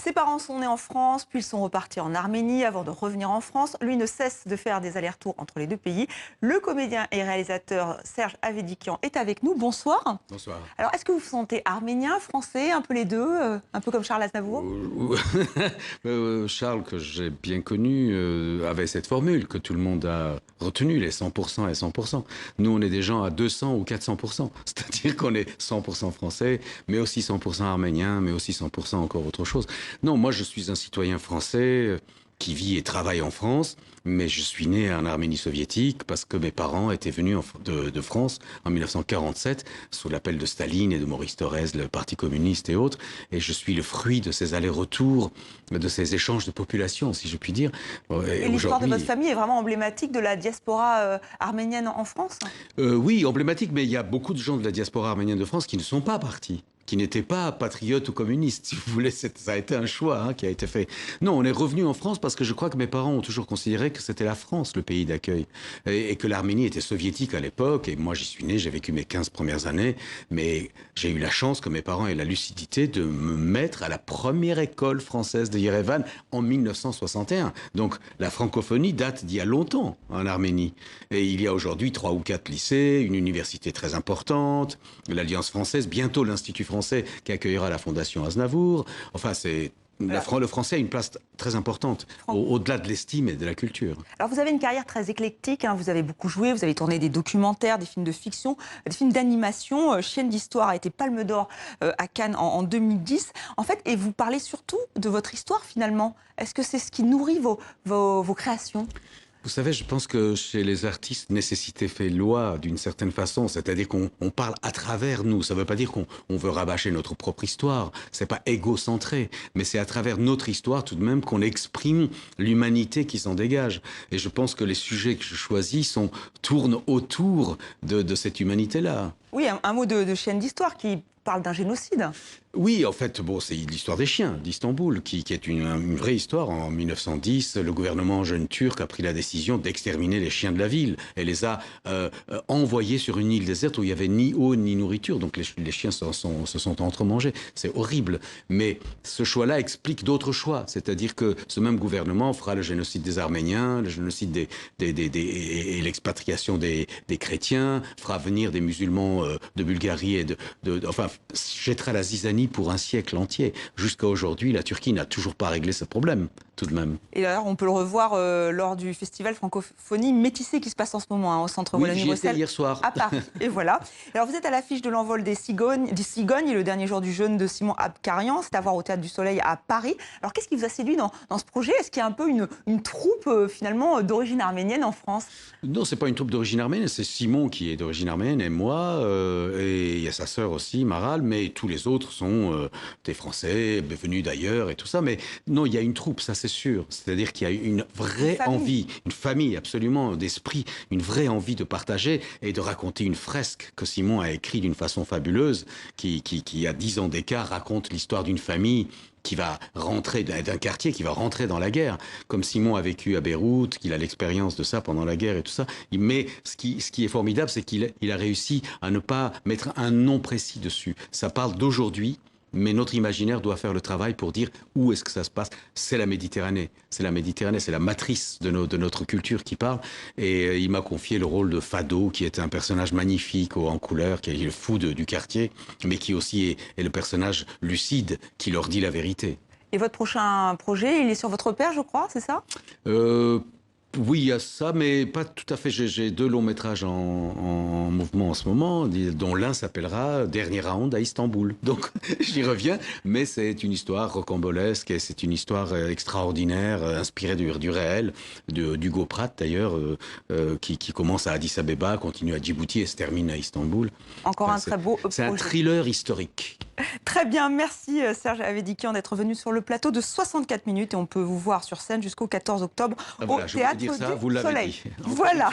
Ses parents sont nés en France, puis ils sont repartis en Arménie avant de revenir en France. Lui ne cesse de faire des allers-retours entre les deux pays. Le comédien et réalisateur Serge Avedikian est avec nous. Bonsoir. Bonsoir. Alors, est-ce que vous vous sentez arménien, français, un peu les deux, un peu comme Charles Aznavour? Charles, que j'ai bien connu, avait cette formule que tout le monde a retenue, les 100% et 100%. Nous, on est des gens à 200 ou 400%. C'est-à-dire qu'on est 100% français, mais aussi 100% arménien, mais aussi 100% encore autre chose. Non, moi, je suis un citoyen français qui vit et travaille en France, mais je suis né en Arménie soviétique parce que mes parents étaient venus de France en 1947 sous l'appel de Staline et de Maurice Thorez, le Parti communiste et autres, et je suis le fruit de ces allers-retours, de ces échanges de population, si je puis dire. Et l'histoire de votre famille est vraiment emblématique de la diaspora arménienne en France? Oui, emblématique, mais il y a beaucoup de gens de la diaspora arménienne de France qui ne sont pas partis, qui n'étaient pas patriotes ou communistes, si vous voulez. Ça a été un choix qui a été fait. Non, on est revenu en France parce que je crois que mes parents ont toujours considéré que c'était la France, le pays d'accueil, et que l'Arménie était soviétique à l'époque. Et moi, j'y suis né, j'ai vécu mes 15 premières années, mais j'ai eu la chance que mes parents aient la lucidité de me mettre à la première école française de Yerevan en 1961. Donc, la francophonie date d'il y a longtemps en Arménie. Et il y a aujourd'hui 3 ou 4 lycées, une université très importante, l'Alliance française, bientôt l'Institut français qui accueillera la Fondation Aznavour. Enfin, le français a une place très importante, au-delà de l'estime et de la culture. Alors, vous avez une carrière très éclectique, vous avez beaucoup joué, vous avez tourné des documentaires, des films de fiction, des films d'animation. Chienne d'histoire a été Palme d'Or à Cannes en 2010. En fait, et vous parlez surtout de votre histoire, finalement. Est-ce que c'est ce qui nourrit vos créations ? Vous savez, je pense que chez les artistes, nécessité fait loi d'une certaine façon. C'est-à-dire qu'on parle à travers nous. Ça ne veut pas dire qu'on veut rabâcher notre propre histoire. C'est pas égocentré. Mais c'est à travers notre histoire tout de même qu'on exprime l'humanité qui s'en dégage. Et je pense que les sujets que je choisis tournent autour de cette humanité-là. Oui, un mot de Chienne d'histoire qui parle d'un génocide. Oui, en fait, bon, c'est l'histoire des chiens d'Istanbul, qui est une vraie histoire. En 1910, le gouvernement jeune turc a pris la décision d'exterminer les chiens de la ville et les a envoyés sur une île déserte où il n'y avait ni eau ni nourriture. Donc les chiens se sont entremangés. C'est horrible. Mais ce choix-là explique d'autres choix. C'est-à-dire que ce même gouvernement fera le génocide des Arméniens, le génocide et l'expatriation des chrétiens, fera venir des musulmans de Bulgarie et enfin, jettera la zizanie pour un siècle entier. Jusqu'à aujourd'hui, la Turquie n'a toujours pas réglé ce problème, tout de même. Et d'ailleurs, on peut le revoir lors du festival Francophonie Métissée qui se passe en ce moment au centre Wallonie-Bruxelles. Hier soir. À Paris. Et voilà. Alors, vous êtes à l'affiche de l'envol des cigognes et le dernier jour du jeûne de Simon Abkarian. C'est à voir au Théâtre du Soleil à Paris. Alors, qu'est-ce qui vous a séduit dans ce projet? Est-ce qu'il y a un peu une troupe, finalement, d'origine arménienne en France? Non, c'est pas une troupe d'origine arménienne. C'est Simon qui est d'origine arménienne et moi. Et il y a sa sœur aussi, Maral. Mais tous les autres sont des Français venus d'ailleurs et tout ça. Mais non, il y a une troupe, ça c'est sûr. C'est-à-dire qu'il y a une vraie envie, une famille absolument d'esprit, une vraie envie de partager et de raconter une fresque que Simon a écrite d'une façon fabuleuse, qui a 10 ans d'écart, raconte l'histoire d'une famille qui va rentrer, d'un quartier qui va rentrer dans la guerre. Comme Simon a vécu à Beyrouth, qu'il a l'expérience de ça pendant la guerre et tout ça. Mais ce qui est formidable, c'est qu'il a réussi à ne pas mettre un nom précis dessus. Ça parle d'aujourd'hui, mais notre imaginaire doit faire le travail pour dire où est-ce que ça se passe. C'est la Méditerranée. C'est la Méditerranée, c'est la matrice de notre culture qui parle. Et il m'a confié le rôle de Fado, qui est un personnage magnifique, haut en couleur, qui est le fou du quartier, mais qui aussi est le personnage lucide, qui leur dit la vérité. Et votre prochain projet, il est sur votre père, je crois, c'est ça? Oui, il y a ça, mais pas tout à fait. J'ai 2 longs métrages en mouvement en ce moment, dont l'un s'appellera Dernier round à Istanbul. Donc j'y reviens, mais c'est une histoire rocambolesque et c'est une histoire extraordinaire, inspirée du réel, d'Hugo Pratt d'ailleurs, qui commence à Addis Abeba, continue à Djibouti et se termine à Istanbul. Encore un très beau projet. C'est un thriller historique. Très bien, merci Serge Avedikian d'être venu sur le plateau de 64 minutes et on peut vous voir sur scène jusqu'au 14 octobre au Théâtre du Soleil. Vous l'avez dit. Voilà.